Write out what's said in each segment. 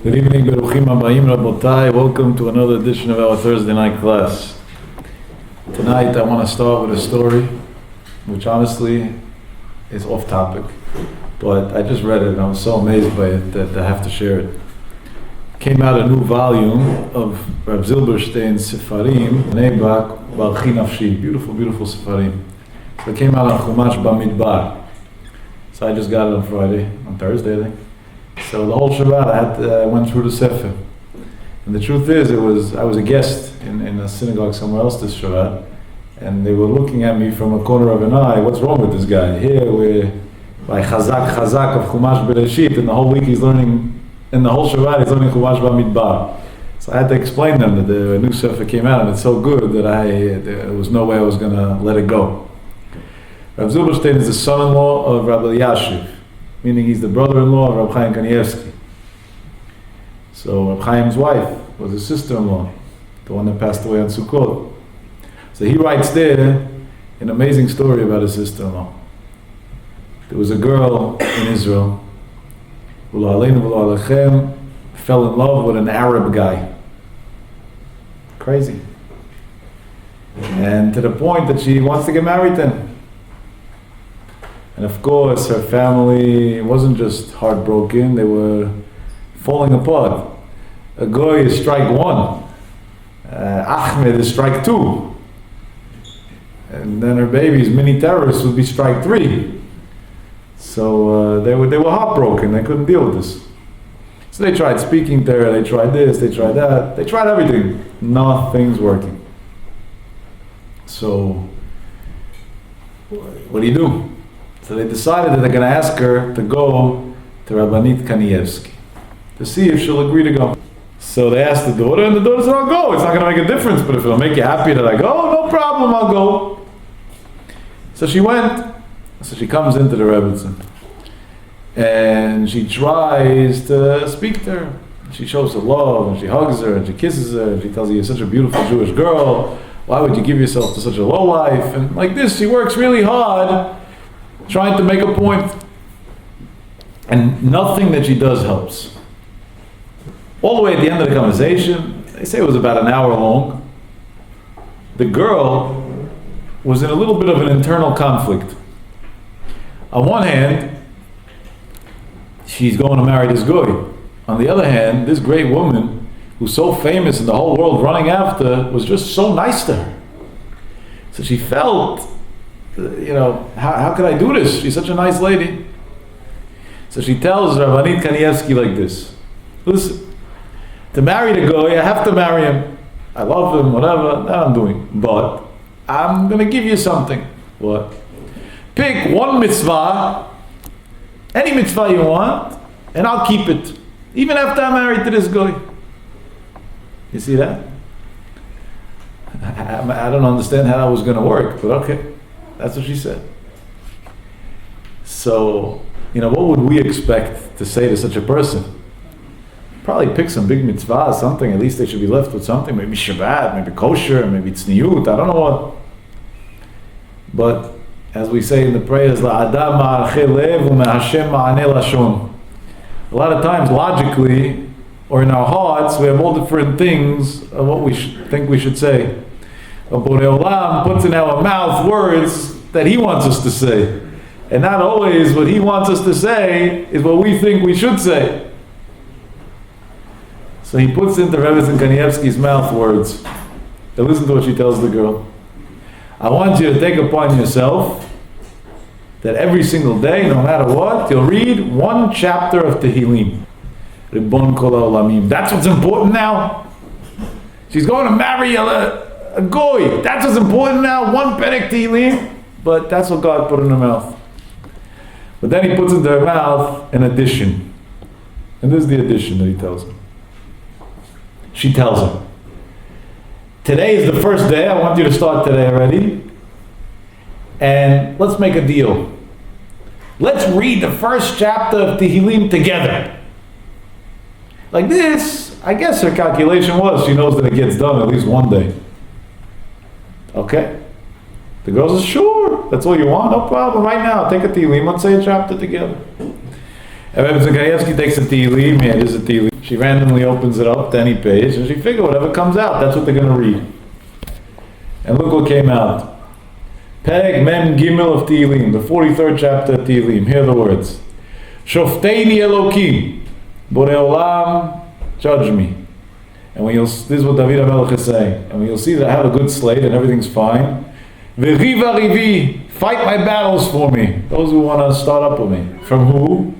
Good evening, Beruchim Habayim Rabotai. Welcome to another edition of our Thursday night class. Tonight I want to start with a story, which honestly is off topic, but I just read it and I was so amazed by it that I have to share it. Came out a new volume of Reb Zilberstein's Sefarim, Neibak Balchi Nafshi, beautiful, beautiful Sefarim. So it came out on Chumash Bamidbar. So I just got it on Thursday I think. So the whole Shabbat I went through the Sefer. And the truth is, I was a guest in a synagogue somewhere else this Shabbat, and they were looking at me from a corner of an eye. What's wrong with this guy? Here we're by Chazak of Chumash Bereshit, and the whole week he's learning, and the whole Shabbat he's learning Chumash Bamidbar. So I had to explain them that the new Sefer came out and it's so good that there was no way I was going to let it go. Rav Zilberstein is the son-in-law of Rabbi Yashiv, meaning he's the brother-in-law of Reb Chaim Kanievsky. So Reb Chaim's wife was his sister-in-law, the one that passed away on Sukkot. So he writes there an amazing story about his sister-in-law. There was a girl in Israel who fell in love with an Arab guy. Crazy. And to the point that she wants to get married to him. And of course, her family wasn't just heartbroken, they were falling apart. A goy is strike one. Ahmed is strike two. And then her babies, mini terrorists, would be strike three. So they were heartbroken, they couldn't deal with this. So they tried speaking to her, they tried this, they tried that, they tried everything. Nothing's working. So, what do you do? So they decided that they're going to ask her to go to Rabbanit Kanievsky to see if she'll agree to go. So they asked the daughter, and the daughter said, I'll go. It's not going to make a difference, but if it'll make you happy that I go, no problem, I'll go. So she went. So she comes into the Rebbitzin, and she tries to speak to her. She shows her love, and she hugs her, and she kisses her, and she tells her, you're such a beautiful Jewish girl. Why would you give yourself to such a low life? And like this, she works really hard trying to make a point, and nothing that she does helps. All the way at the end of the conversation, they say it was about an hour long, the girl was in a little bit of an internal conflict. On one hand, she's going to marry this guy. On the other hand, this great woman, who's so famous and the whole world running after, was just so nice to her. So she felt, how could I do this? She's such a nice lady. So she tells Rabbanit Kanievsky like this: listen, to marry the guy, I have to marry him. I love him, whatever, that I'm doing. But I'm going to give you something. What? Pick one mitzvah, any mitzvah you want, and I'll keep it, even after I'm married to this guy. You see that? I don't understand how that was going to work, but okay. That's what she said. So, what would we expect to say to such a person? Probably pick some big mitzvah, something, at least they should be left with something, maybe Shabbat, maybe kosher, maybe tzniut, I don't know what. But, as we say in the prayers, La'adam ma'archei lev u'me'Hashem ma'aneh lashon. A lot of times, logically, or in our hearts, we have all different things of what we think we should say. But Borei Olam puts in our mouth words that He wants us to say. And not always what He wants us to say is what we think we should say. So He puts into Rebbetzin Kanievsky's mouth words. And listen to what she tells the girl. I want you to take upon yourself that every single day, no matter what, you'll read one chapter of Tehillim. Ribbon Kol HaOlamim. That's what's important now. She's going to marry a goy. That's what's important now. One perek Tehillim. But that's what God put in her mouth. But then He puts into her mouth an addition. And this is the addition that He tells her. She tells him, today is the first day. I want you to start today already. And let's make a deal. Let's read the first chapter of Tehillim together. Like this, I guess her calculation was, she knows that it gets done at least one day. Okay? The girl says, sure, that's all you want, no problem. Right now, take a Tehillim, let's say a chapter together. And Rebbe Kanievsky takes a Tehillim, here's a Tehillim. She randomly opens it up to any page, and she figures whatever comes out, that's what they're going to read. And look what came out. Perek Mem Gimel of Tehillim, the 43rd chapter of Tehillim. Hear the words. Shofteini Elokim, Borei Olam, judge me. And when this is what David HaMelech is saying. And when you'll see that I have a good slate and everything's fine, V'riva rivi, fight my battles for me. Those who want to start up with me. From who?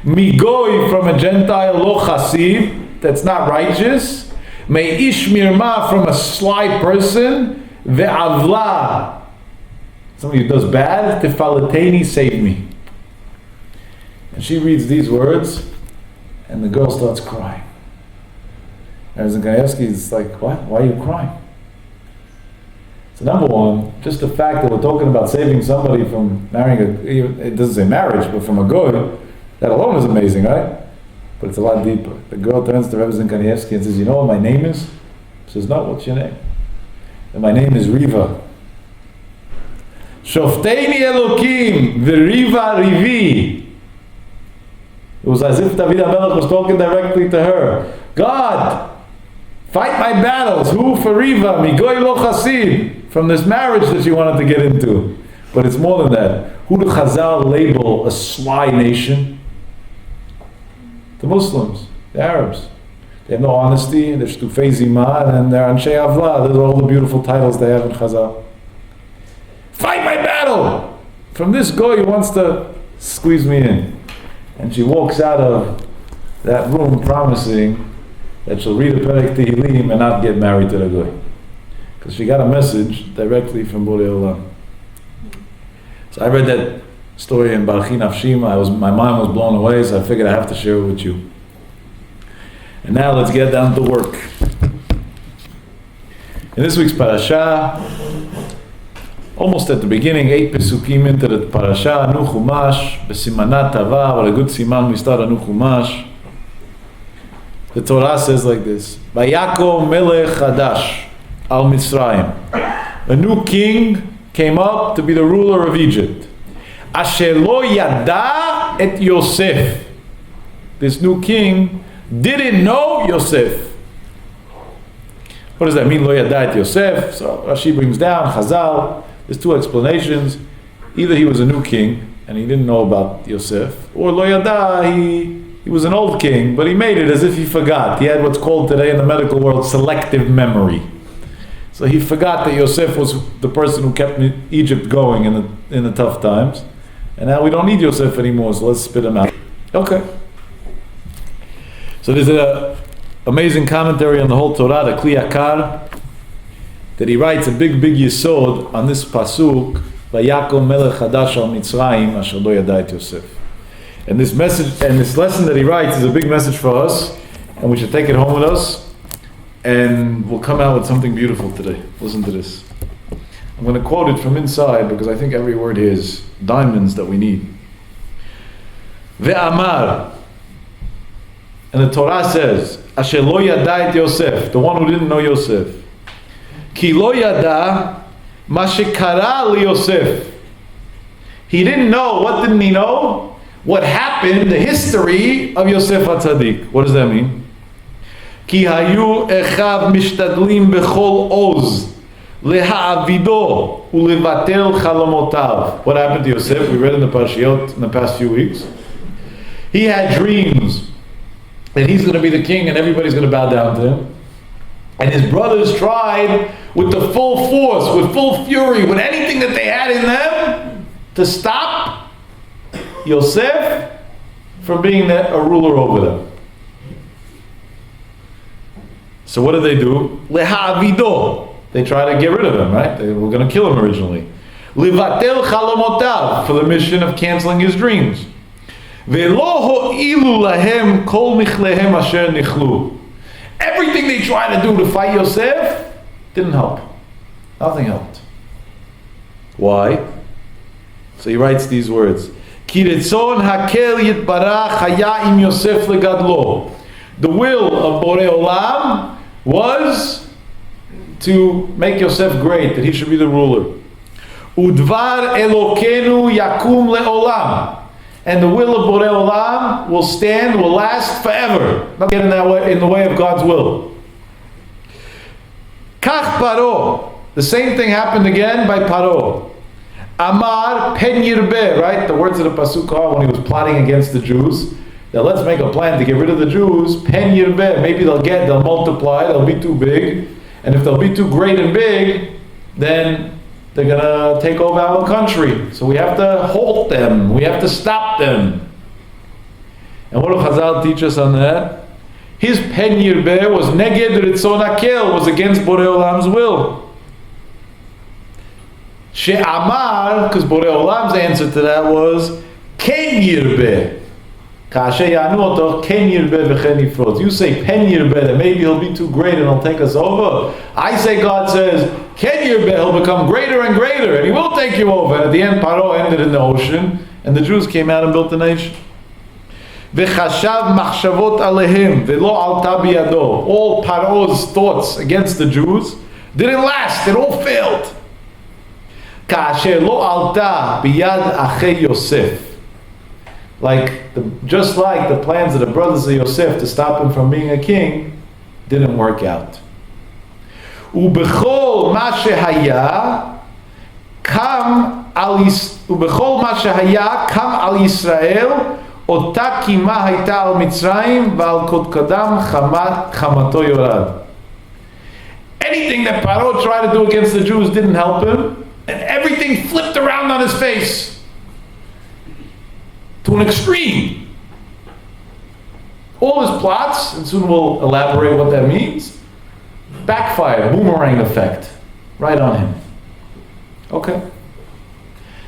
Migoy, from a Gentile, lo chasiv, that's not righteous. Me'ish mirma, from a sly person. Ve'avla, somebody who does bad. Tefalateni, save me. And she reads these words, and the girl starts crying. And Zakaevsky is like, what? Why are you crying? So number one, just the fact that we're talking about saving somebody from marrying it doesn't say marriage, but from a good, that alone is amazing, right? But it's a lot deeper. The girl turns to Rebbe Zakaevsky and says, you know what my name is? He says, no, what's your name? And my name is Riva. Shofteini Elokim, V'riva rivi. It was as if David HaMelech was talking directly to her. God, fight my battles. Who for Riva? Migoy lo chasid. From this marriage that you wanted to get into. But it's more than that. Who do Chazal label a sly nation? The Muslims, the Arabs. They have no honesty, they're shtufei zimah, and they're anshay avla. Those are all the beautiful titles they have in Chazal. Fight my battle! From this guy who wants to squeeze me in. And she walks out of that room promising that she'll read a Perek Tehillim and not get married to the guy. Because she got a message directly from Borei Olam. So I read that story in Barchi Nafshim. My mind was blown away, so I figured I have to share it with you. And now let's get down to work. In this week's parasha, almost at the beginning, 8 pesukim into the parasha, Nu Chumash, B'simanat Tava, what a good siman we start a Nu Chumash. The Torah says like this: Yaakov melech chadash al Mitzrayim. A new king came up to be the ruler of Egypt. Asher lo yada et Yosef. This new king didn't know Yosef. What does that mean, lo yada et Yosef? So Rashi brings down, Chazal, there's two explanations. Either he was a new king and he didn't know about Yosef, or lo yada, he was an old king, but he made it as if he forgot. He had what's called today in the medical world selective memory. So he forgot that Yosef was the person who kept Egypt going in the tough times. And now we don't need Yosef anymore, so let's spit him out. Okay. So there's an amazing commentary on the whole Torah, the Kli Yakar, that he writes a big yesod on this pasuk, Yaakov melech chadash al Mitzrayim asher lo yada et Yosef. And this message and this lesson that he writes is a big message for us, and we should take it home with us, and we'll come out with something beautiful today. Listen to this. I'm going to quote it from inside because I think every word here is diamonds that we need. Ve'amar, and the Torah says, Asher lo yada et Yosef, the one who didn't know Yosef. Ki lo yada ma shekara li Yosef. He didn't know. What didn't he know? What happened, the history of Yosef HaTzadik. What does that mean? Ki hayu echav mishtadlim bechol oz leha'avido ulevatel chalamotav. What happened to Yosef? We read in the Parashiyot in the past few weeks. He had dreams that he's going to be the king and everybody's going to bow down to him. And his brothers tried with the full force, with full fury, with anything that they had in them to stop Yosef from being a ruler over them. So what did they do? Leha'avido. They tried to get rid of him, right? They were going to kill him originally. Livatel chalamotav, for the mission of canceling his dreams. Ve'lo ho'ilu lahem kol michlehem asher nichlu. Everything they tried to do to fight Yosef didn't help. Nothing helped. Why? So he writes these words. Ki retzon hakel yitbarach haya im Yosef legadlo. The will of Borei Olam was to make Yosef great, that he should be the ruler. Udvar Elokenu yakum leolam. and the will of Borei Olam will stand, will last forever. Not get in the way of God's will. Kach Paro. The same thing happened again by Paro. Amar pen yirbeh, right? The words of the pasuk are when he was plotting against the Jews. That let's make a plan to get rid of the Jews. Pen yirbeh. Maybe they'll multiply. They'll be too big, and if they'll be too great and big, then they're gonna take over our country. So we have to halt them. We have to stop them. And what do Chazal teach us on that? His pen yirbeh was neged ritzon hakel, was against Borei Olam's will. She'amar, because Borei Olam's answer to that was ken yirbeh. Kasher yanu oto ken yirbeh v'chen yifrod. You say pen yirbeh, that maybe he'll be too great and he'll take us over. I say God says ken yirbeh, he'll become greater and greater and he will take you over. And at the end, Paro ended in the ocean and the Jews came out and built a nation. V'chashav machshavot alehim v'lo alta biyado. All Paro's thoughts against the Jews didn't last. It all failed. Kasher lo alta biyad achei Yosef. Just like the plans of the brothers of Yosef to stop him from being a king didn't work out. Ubechol ma shehaya kam al Yisrael ota kima hayta al Mitzrayim v'al kodkadam chamato yorad. Anything that Paro tried to do against the Jews didn't help him, and everything flipped around on his face. To an extreme. All his plots, and soon we'll elaborate what that means, backfire, boomerang effect, right on him. Okay.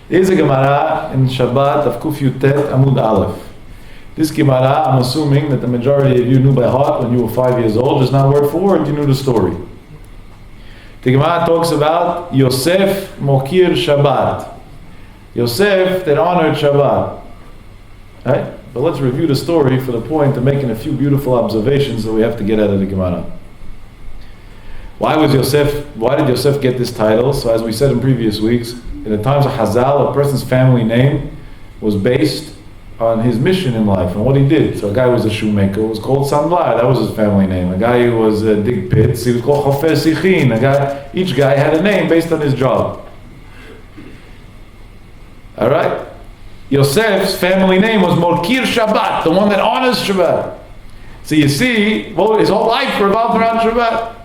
There's a Gemara in Shabbat of Kuf Yutet Amud Aleph. This Gemara, I'm assuming that the majority of you knew by heart when you were 5 years old, just not word for word, you knew the story. The Gemara talks about Yosef Mokir Shabbat. Yosef that honored Shabbat. Right? But let's review the story for the point of making a few beautiful observations that we have to get out of the Gemara. Why did Yosef get this title? So as we said in previous weeks, in the times of Hazal, a person's family name was based on his mission in life and what he did. So a guy who was a shoemaker was called Sanvar, that was his family name. A guy who was dig pits, he was called Chofer Sichin. Each guy had a name based on his job. Alright? Yosef's family name was Mokir Shabbat, the one that honors Shabbat. So you see, his whole life revolved around Shabbat.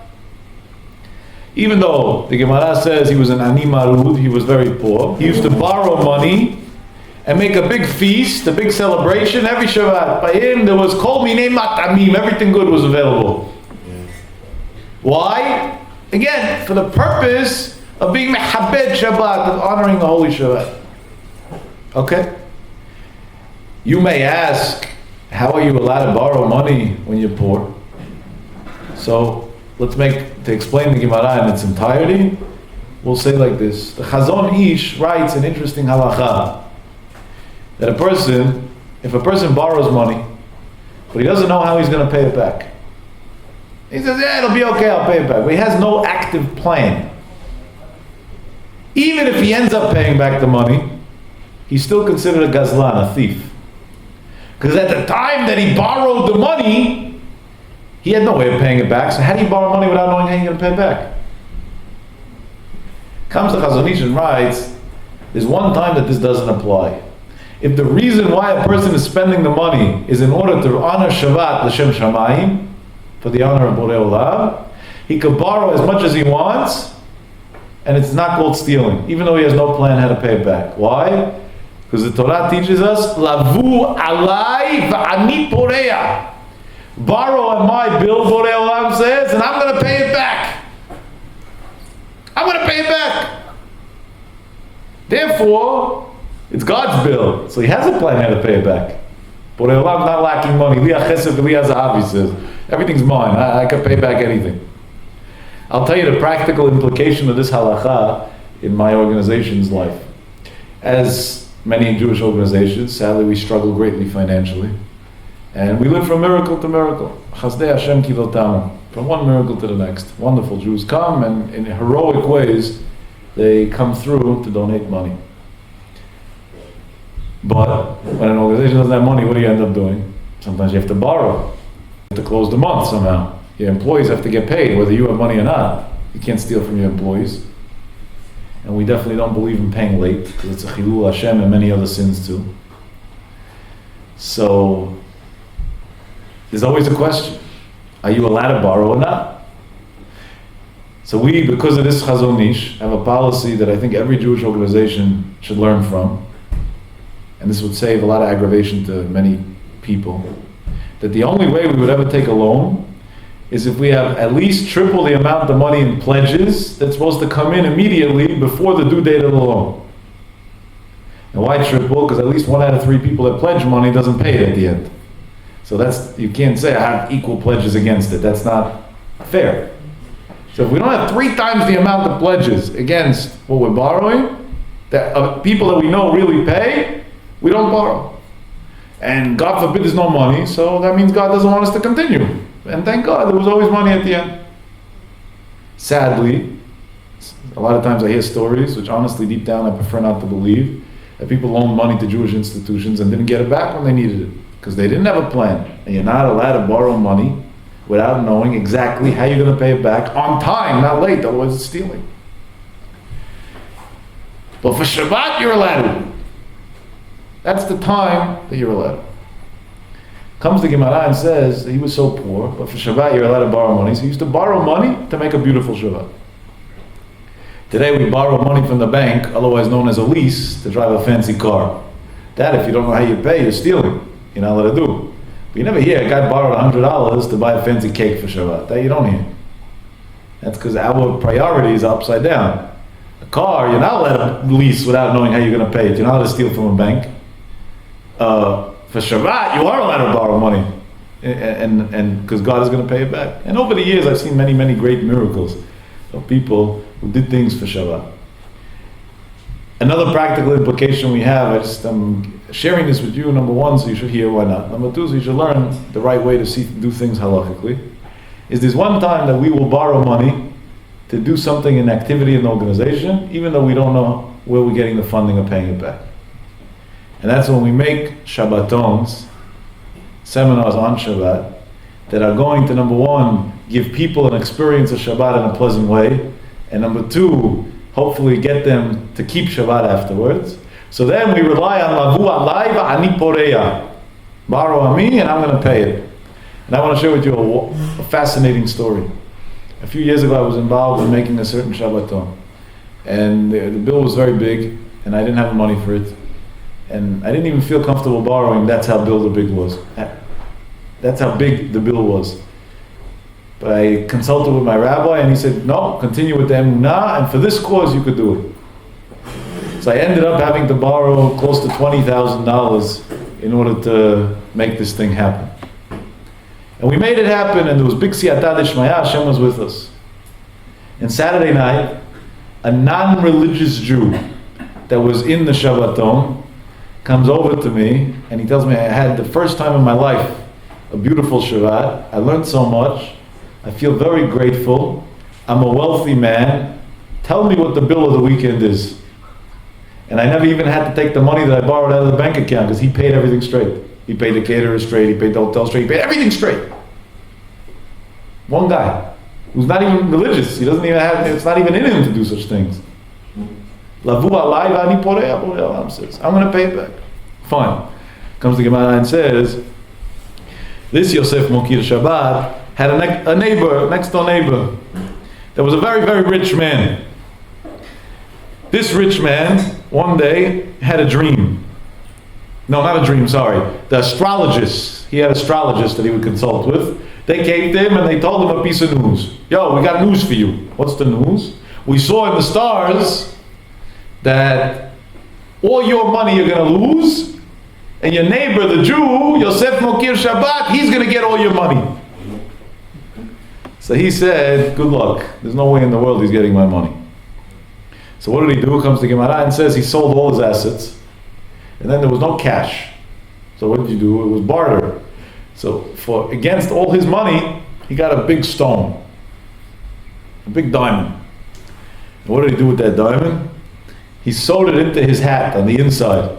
Even though the Gemara says he was an ani marud, he was very poor, he used to borrow money and make a big feast, a big celebration every Shabbat. By him there was kol minei matamim, everything good was available. Why? Again, for the purpose of being mehabed Shabbat, of honoring the holy Shabbat. Okay? You may ask, how are you allowed to borrow money when you're poor? So, to explain the Gemara in its entirety, we'll say like this. The Chazon Ish writes an interesting halacha, that if a person borrows money, but he doesn't know how he's going to pay it back. He says, yeah, it'll be okay, I'll pay it back. But he has no active plan. Even if he ends up paying back the money, he's still considered a gazlan, a thief. Because at the time that he borrowed the money, he had no way of paying it back. So how do you borrow money without knowing how you're going to pay it back? Comes to Chazon Ish and writes, there's one time that this doesn't apply. If the reason why a person is spending the money is in order to honor Shabbat, l'shem shamayim, for the honor of Borei Olam, he could borrow as much as he wants, and it's not called stealing, even though he has no plan how to pay it back. Why? Because the Torah teaches us, Lavu alai va'ani poreya. Borrow on my bill, Borei Olam says, and I'm going to pay it back. I'm going to pay it back. Therefore, it's God's bill, so he has a plan how to pay it back. Borei Olam's not lacking money. Li ha'chesed v'li ha'zahav, he says. Everything's mine. I can pay back anything. I'll tell you the practical implication of this halacha in my organization's life. As many Jewish organizations, sadly we struggle greatly financially. And we live from miracle to miracle. Chazdei Hashem kivotamu. From one miracle to the next. Wonderful Jews come and in heroic ways they come through to donate money. But when an organization doesn't have money, what do you end up doing? Sometimes you have to borrow. You have to close the month somehow. Your employees have to get paid, whether you have money or not. You can't steal from your employees. And we definitely don't believe in paying late, because it's a chilul Hashem and many other sins too. So, there's always a question. Are you allowed to borrow or not? So we, because of this Chazon Ish, have a policy that I think every Jewish organization should learn from. And this would save a lot of aggravation to many people. That the only way we would ever take a loan is if we have at least triple the amount of money in pledges that's supposed to come in immediately before the due date of the loan. And why triple? Because at least 1 out of 3 people that pledge money doesn't pay it at the end. So that's, you can't say I have equal pledges against it. That's not fair. So if we don't have 3 times the amount of pledges against what we're borrowing, that people that we know really pay, we don't borrow. And God forbid there's no money, so that means God doesn't want us to continue. And thank God, there was always money at the end. Sadly, a lot of times I hear stories, which honestly deep down I prefer not to believe, that people loaned money to Jewish institutions and didn't get it back when they needed it, because they didn't have a plan. And you're not allowed to borrow money without knowing exactly how you're going to pay it back on time, not late, otherwise it's stealing. But for Shabbat, you're allowed to. That's the time that you're allowed. Comes the Gemara and says he was so poor, but for Shabbat you're allowed to borrow money. So he used to borrow money to make a beautiful Shabbat. Today we borrow money from the bank, otherwise known as a lease, to drive a fancy car. That, if you don't know how you pay, you're stealing. You're not allowed to do. But you never hear a guy borrowed $100 to buy a fancy cake for Shabbat. That you don't hear. That's because our priorities are upside down. A car, you're not allowed to lease without knowing how you're going to pay it. You're not allowed to steal from a bank. For Shabbat, you are allowed to borrow money, and because God is going to pay it back. And over the years, I've seen many, many great miracles of people who did things for Shabbat. Another practical implication we have, I'm sharing this with you, number one, so you should hear, why not? Number two, so you should learn the right way to do things halakhically, is there's one time that we will borrow money to do something in activity in the organization, even though we don't know where we're getting the funding or paying it back. And that's when we make Shabbatons, seminars on Shabbat, that are going to, number one, give people an experience of Shabbat in a pleasant way, and number two, hopefully get them to keep Shabbat afterwards. So then we rely on Lavu alai va'ani poreya. Borrow on me and I'm going to pay it. And I want to share with you a fascinating story. A few years ago I was involved in making a certain Shabbaton. And the bill was very big, and I didn't have the money for it. And I didn't even feel comfortable borrowing. That's how big was. That's how big the bill was. But I consulted with my rabbi, and he said, no, continue with the emunah, and for this cause you could do it. So I ended up having to borrow close to $20,000 in order to make this thing happen. And we made it happen, and there was big siyata d'shmaya, Hashem was with us. And Saturday night, a non-religious Jew that was in the Shabbaton comes over to me and he tells me, I had the first time in my life a beautiful Shabbat. I learned so much. I feel very grateful. I'm a wealthy man. Tell me what the bill of the weekend is. And I never even had to take the money that I borrowed out of the bank account, because he paid everything straight. He paid the caterer straight, he paid the hotel straight, he paid everything straight. One guy who's not even religious. He doesn't even have, it's not even in him to do such things. Lavu alai va'ani poreya, Borei Olam says, I'm going to pay it back. Fine. Comes the Gemara and says, this Yosef Mokir Shabbat had a neighbor, next door neighbor, that was a very, very rich man. This rich man, one day, had a dream. No, not a dream, sorry. The astrologists, he had astrologists that he would consult with. They came to him and they told him a piece of news. Yo, we got news for you. What's the news? We saw in the stars that all your money you're going to lose, and your neighbor, the Jew, Yosef Mokir Shabbat, he's going to get all your money. So he said, good luck. There's no way in the world he's getting my money. So what did he do? Comes to Gemara and says he sold all his assets, and then there was no cash. So what did you do? It was barter. So for against all his money, he got a big stone, a big diamond. And what did he do with that diamond? He sewed it into his hat on the inside.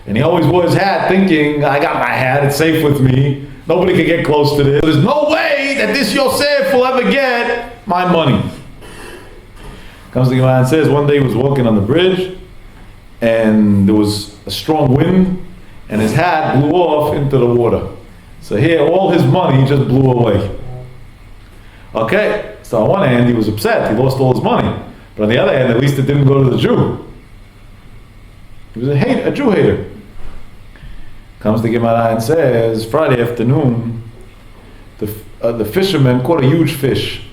And he always wore his hat thinking, I got my hat, it's safe with me. Nobody can get close to this. There's no way that this Yosef will ever get my money. Comes the Gemara and says, one day he was walking on the bridge, and there was a strong wind, and his hat blew off into the water. So here, all his money just blew away. Okay, so on one hand, he was upset, he lost all his money. But on the other hand, at least it didn't go to the Jew. He was a Jew hater. Comes the Gemara and says, Friday afternoon, the fishermen caught a huge fish.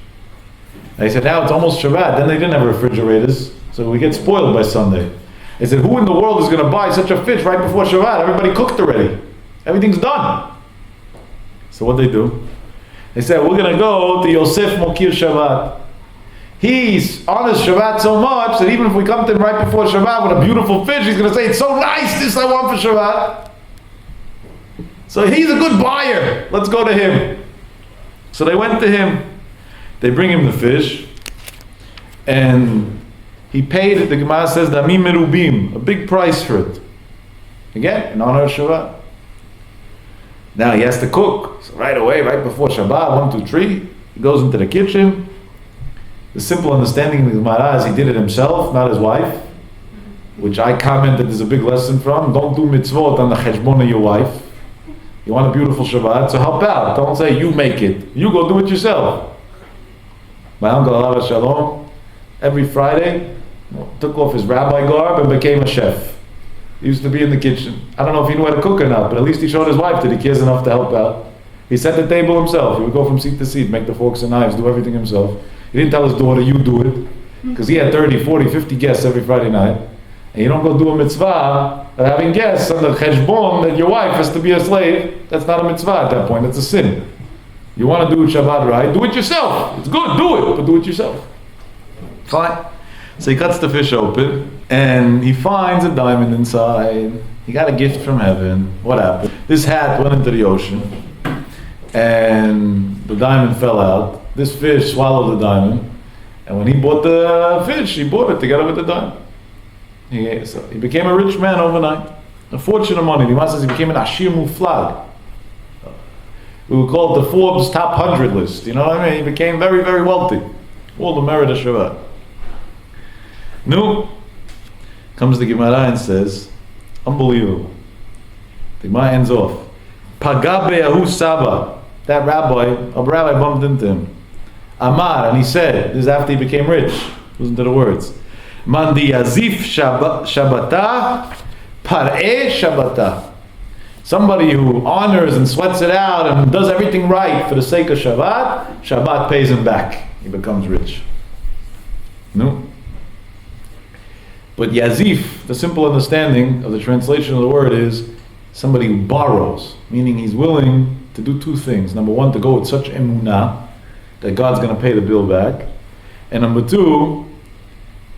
They said, now it's almost Shabbat. Then they didn't have refrigerators, so we get spoiled by Sunday. They said, who in the world is going to buy such a fish right before Shabbat? Everybody cooked already. Everything's done. So what they do? They said, we're going to go to Yosef Mokir Shabbat. He's on his Shabbat so much that even if we come to him right before Shabbat with a beautiful fish, he's going to say, it's so nice, this I want for Shabbat. So he's a good buyer. Let's go to him. So they went to him. They bring him the fish. And he paid, the Gemara says, Damim Merubim, a big price for it. Again, in honor of Shabbat. Now he has to cook. So right away, right before Shabbat, 1, 2, 3, he goes into the kitchen. The simple understanding of the Gemara is he did it himself, not his wife. Which I commented there's a big lesson from. Don't do mitzvot on the cheshbon of your wife. You want a beautiful Shabbat, so help out. Don't say you make it. You go do it yourself. My uncle, Alav Shalom, every Friday, took off his rabbi garb and became a chef. He used to be in the kitchen. I don't know if he knew how to cook or not, but at least he showed his wife that he cares enough to help out. He set the table himself. He would go from seat to seat, make the forks and knives, do everything himself. He didn't tell his daughter, you do it. Because he had 30, 40, 50 guests every Friday night. And you don't go do a mitzvah of having guests on the cheshbon that your wife has to be a slave. That's not a mitzvah at that point, that's a sin. You want to do Shabbat right, do it yourself. It's good, do it, but do it yourself. Fine. So he cuts the fish open, and he finds a diamond inside. He got a gift from heaven. What happened? This hat went into the ocean, and the diamond fell out. This fish swallowed the diamond, and when he bought the fish, he bought it together with the diamond. He became a rich man overnight. A fortune of money. The Imam says he became an Ashir Muflag. We would call it the Forbes top 100 list. You know what I mean? He became very, very wealthy. All the merit of Shabbat. No. Comes the Gemara and says, unbelievable. The Gemara ends off. Pagabe Ahu Saba. That rabbi, a rabbi bumped into him. Amar, and he said, this is after he became rich. Listen to the words. Mandi Yazif Shabbata, Par'eh Shabbata. Somebody who honors and sweats it out and does everything right for the sake of Shabbat, Shabbat pays him back. He becomes rich. No? But Yazif, the simple understanding of the translation of the word is somebody who borrows, meaning he's willing to do two things. Number one, to go with such emunah that God's going to pay the bill back. And number two,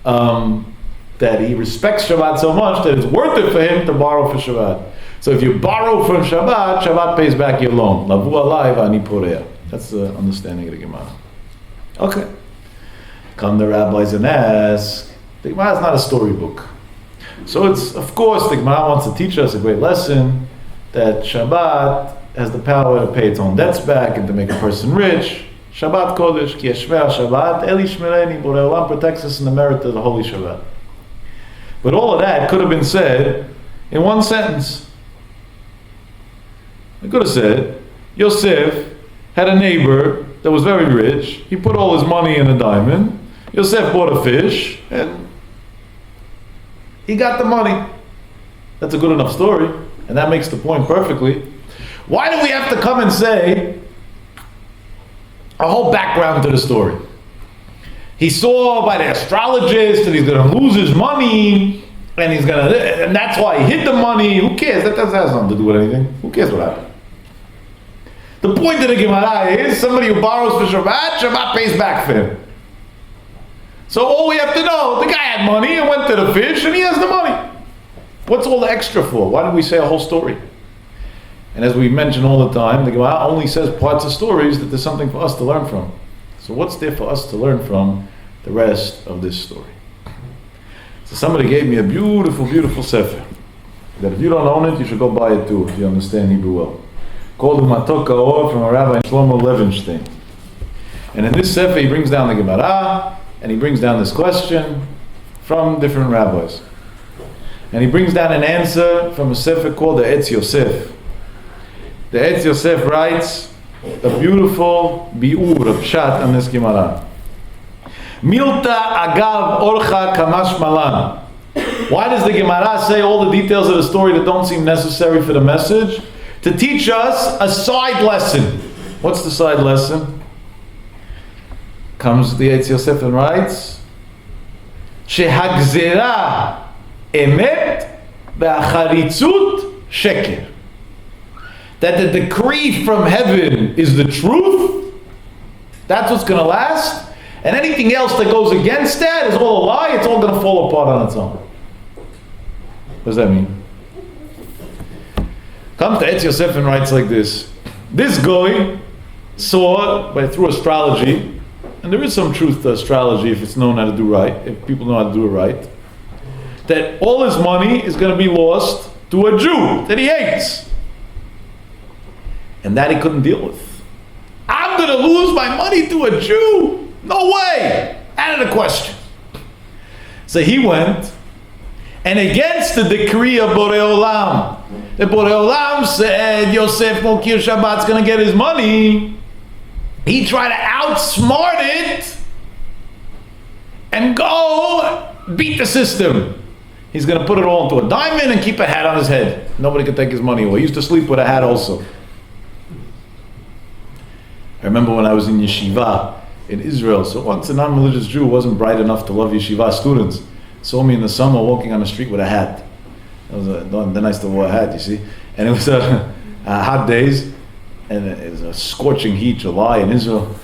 that he respects Shabbat so much that it's worth it for him to borrow for Shabbat. So if you borrow from Shabbat, Shabbat pays back your loan. Lavu alai v'ani poreah. That's the understanding of the Gemara. Okay. Come the rabbis and ask, the Gemara is not a storybook. So it's, of course, the Gemara wants to teach us a great lesson that Shabbat has the power to pay its own debts back and to make a person rich. Shabbat Kodesh, ki yeshver Shabbat, Eli Shmereni, Borei Olam protects us in the merit of the Holy Shabbat. But all of that could have been said in one sentence. I could have said, Yosef had a neighbor that was very rich. He put all his money in a diamond. Yosef bought a fish, and he got the money. That's a good enough story, and that makes the point perfectly. Why do we have to come and say a whole background to the story? He saw by the astrologist that he's going to lose his money, and that's why he hid the money. Who cares? That has nothing to do with anything. Who cares what happened? The point of the Gemara is somebody who borrows for Shabbat, Shabbat pays back for him. So all we have to know, the guy had money and went to the fish and he has the money. What's all the extra for? Why don't we say a whole story? And as we mention all the time, the Gemara only says parts of stories that there's something for us to learn from. So what's there for us to learn from the rest of this story? So somebody gave me a beautiful, beautiful sefer. that if you don't own it, you should go buy it too, if you understand Hebrew well. Called Matok Kaor from a Rabbi Shlomo Levenstein. And in this Sefer, he brings down the Gemara, and he brings down this question from different rabbis. And he brings down an answer from a Sefer called the Etz Yosef. The Etz Yosef writes a beautiful bi'ur, a pshat on this Gemara. Milta agav orcha kamash malan. Why does the Gemara say all the details of the story that don't seem necessary for the message? To teach us a side lesson. What's the side lesson? Comes the Etz Yosef and writes, Shehagzera emet ve'acharitzut sheker. That the decree from heaven is the truth. That's what's going to last. And anything else that goes against that is all a lie. It's all going to fall apart on its own. What does that mean? Comes to Etz Yosef and writes like this. This guy saw, through astrology, and there is some truth to astrology if it's known how to do right, if people know how to do it right, that all his money is going to be lost to a Jew that he hates. And that he couldn't deal with. I'm going to lose my money to a Jew? No way! Out of the question. So he went, and against the decree of Borei Olam, the Borei Olam said Yosef Mokir Shabbat's going to get his money, he tried to outsmart it and go beat the system. He's going to put it all into a diamond and keep a hat on his head. Nobody could take his money away. He used to sleep with a hat also. I remember when I was in yeshiva in Israel, so once a non-religious Jew who wasn't bright enough to love yeshiva students saw me in the summer walking on the street with a hat. Then I still wore a hat, you see. And it was hot days, and it was a scorching heat, July in Israel.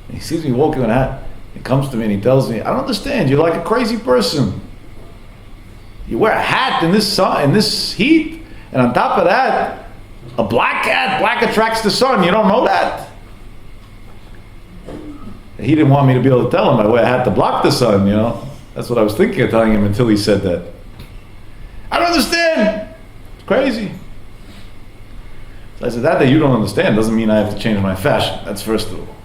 And he sees me walking with a hat. He comes to me and he tells me, I don't understand, you're like a crazy person. You wear a hat in this sun, in this heat, and on top of that, a black hat, black attracts the sun, you don't know that? He didn't want me to be able to tell him I wear a hat to block the sun, you know. That's what I was thinking of telling him until he said that. I don't understand. It's crazy. So I said, that you don't understand doesn't mean I have to change my fashion. That's first of all.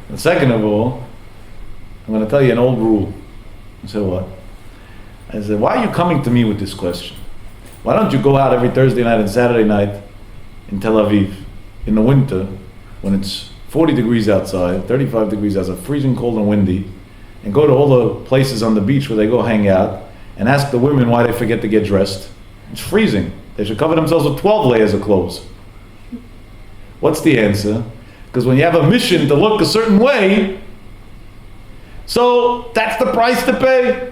And second of all, I'm going to tell you an old rule. I said, what? I said, why are you coming to me with this question? Why don't you go out every Thursday night and Saturday night in Tel Aviv in the winter when it's 40 degrees outside, 35 degrees outside, freezing cold and windy, and go to all the places on the beach where they go hang out and ask the women why they forget to get dressed. It's freezing. They should cover themselves with 12 layers of clothes. What's the answer? Because when you have a mission to look a certain way, so that's the price to pay.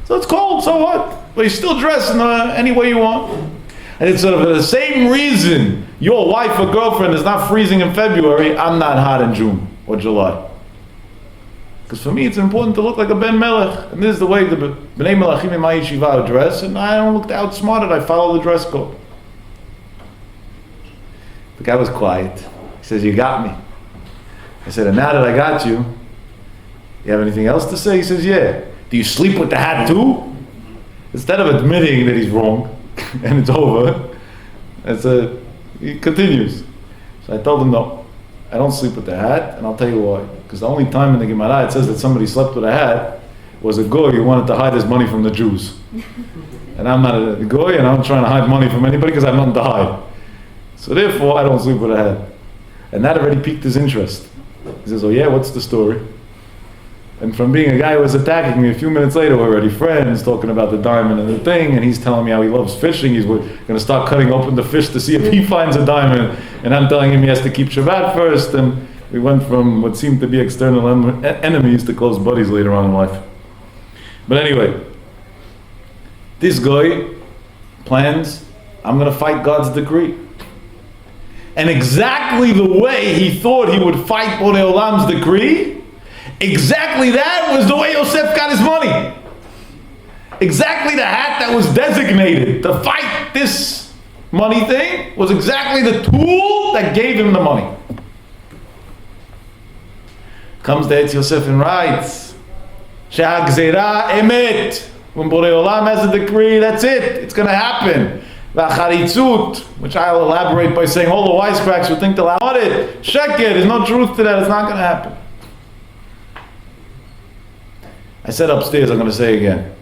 So it's cold, so what? But you still dress in any way you want. And it's sort of the same reason your wife or girlfriend is not freezing in February, I'm not hot in June or July. Because for me it's important to look like a Ben Melech. And this is the way the Bnei Melachim in my yeshiva dress, and I don't look outsmarted, I follow the dress code. The guy was quiet. He says, you got me. I said, and now that I got you, you have anything else to say? He says, yeah. Do you sleep with the hat too? Instead of admitting that he's wrong, and it's over, he continues. So I told him, no, I don't sleep with the hat, and I'll tell you why. Because the only time in the Gemara it says that somebody slept with a hat was a goy who wanted to hide his money from the Jews. And I'm not a goy, and I'm trying to hide money from anybody because I have nothing to hide. So therefore, I don't sleep with a hat. And that already piqued his interest. He says, oh yeah, what's the story? And from being a guy who was attacking me, a few minutes later we're already friends, talking about the diamond and the thing, and he's telling me how he loves fishing. He's going to start cutting open the fish to see if he finds a diamond. And I'm telling him he has to keep Shabbat first. And we went from what seemed to be external enemies to close buddies later on in life. But anyway, this guy plans, I'm going to fight God's decree. And exactly the way he thought he would fight Borei Olam's decree, exactly that was the way Yosef got his money. Exactly the hat that was designated to fight this money thing was exactly the tool that gave him the money. Comes the Etz Yosef and writes, She'agzera emet. When Borei Olam has a decree, that's it. It's going to happen. V'acharitzut, which I'll elaborate by saying all the wisecracks who think they'll out it. Sheker, there's no truth to that. It's not going to happen. I said upstairs, I'm going to say again.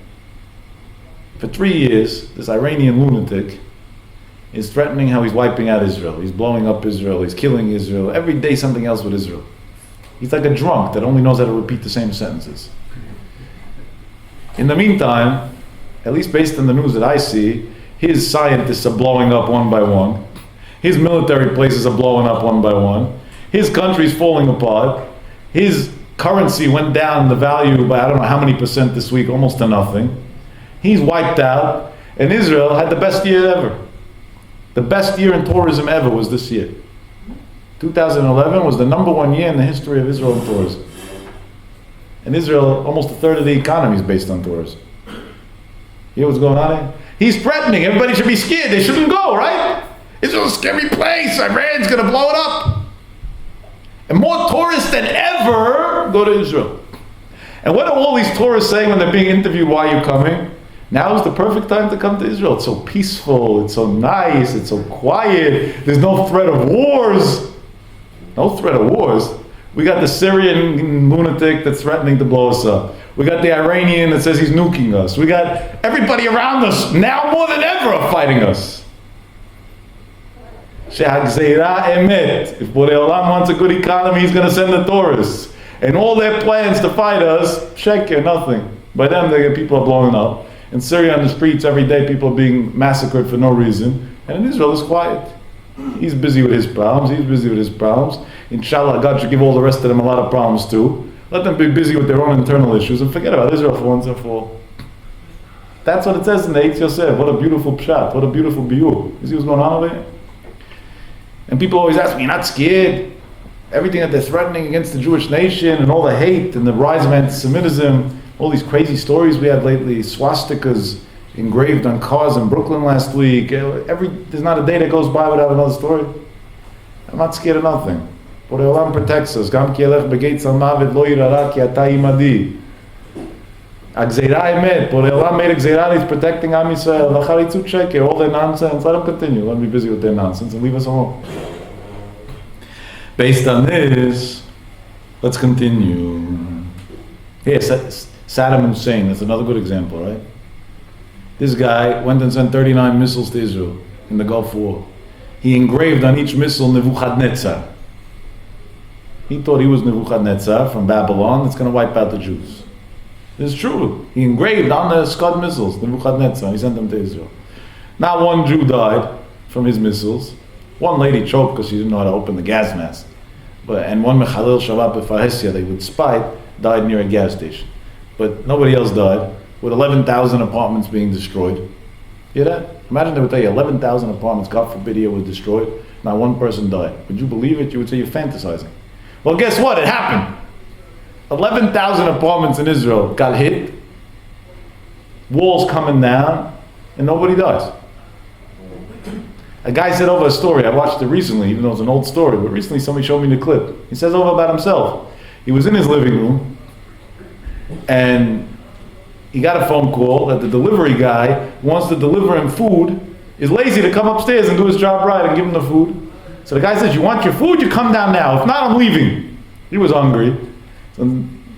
For 3 years, this Iranian lunatic is threatening how he's wiping out Israel. He's blowing up Israel. He's killing Israel. Every day something else with Israel. He's like a drunk that only knows how to repeat the same sentences. In the meantime, at least based on the news that I see, his scientists are blowing up one by one. His military places are blowing up one by one. His country's falling apart. His currency went down the value by I don't know how many percent this week, almost to nothing. He's wiped out. And Israel had the best year ever. The best year in tourism ever was this year. 2011 was the #1 year in the history of Israel in tourism. In Israel, almost a third of the economy is based on tourism. You know what's going on here? He's threatening. Everybody should be scared. They shouldn't go, right? Israel's a scary place. Iran's going to blow it up. And more tourists than ever go to Israel. And what are all these tourists saying when they're being interviewed? Why are you coming? Now is the perfect time to come to Israel. It's so peaceful. It's so nice. It's so quiet. There's no threat of wars. No threat of wars. We got the Syrian lunatic that's threatening to blow us up. We got the Iranian that says he's nuking us. We got everybody around us, now more than ever, are fighting us. She'hagzeira emet. If Borei Olam wants a good economy, he's going to send the tourists. And all their plans to fight us, sheker, nothing. By them, people are blowing up. In Syria, on the streets, every day, people are being massacred for no reason. And in Israel, it's quiet. He's busy with his problems. He's busy with his problems. Inshallah, God should give all the rest of them a lot of problems too. Let them be busy with their own internal issues and forget about Israel for once and for all. That's what it says in the Eitz Yosef. What a beautiful pshat. What a beautiful biur. You see what's going on over here? And people always ask me, you're not scared? Everything that they're threatening against the Jewish nation and all the hate and the rise of anti-Semitism, all these crazy stories we had lately, swastikas engraved on cars in Brooklyn last week. There's not a day that goes by without another story. I'm not scared of nothing. Borei Olam protects us. Gam ki elech begeitz al mavet lo yirara ki ata imadi. Agzeira emet. Borei Olam made a gzeira. He's protecting Am Yisrael. V'charitzut sheker. All their nonsense. Let them continue. Let them be busy with their nonsense and leave us alone. Based on this, let's continue. Here, Saddam Hussein. That's another good example, right? This guy went and sent 39 missiles to Israel in the Gulf War. He engraved on each missile Nebuchadnezzar. He thought he was Nebuchadnezzar from Babylon that's going to wipe out the Jews. This is true. He engraved on the Scud missiles Nebuchadnezzar. He sent them to Israel. Not one Jew died from his missiles. One lady choked because she didn't know how to open the gas mask. And one Mechalel Shabbat B'Fahesia, they would spite, died near a gas station. But nobody else died, with 11,000 apartments being destroyed. You hear that? Imagine they would tell you 11,000 apartments, God forbid, here were destroyed. Not one person died. Would you believe it? You would say you're fantasizing. Well, guess what? It happened. 11,000 apartments in Israel got hit. Walls coming down, and nobody dies. A guy said over a story, I watched it recently, even though it's an old story, but recently somebody showed me the clip. He says over about himself. He was in his living room, and he got a phone call that the delivery guy who wants to deliver him food is lazy to come upstairs and do his job right and give him the food. So the guy says, you want your food? You come down now. If not, I'm leaving. He was hungry. So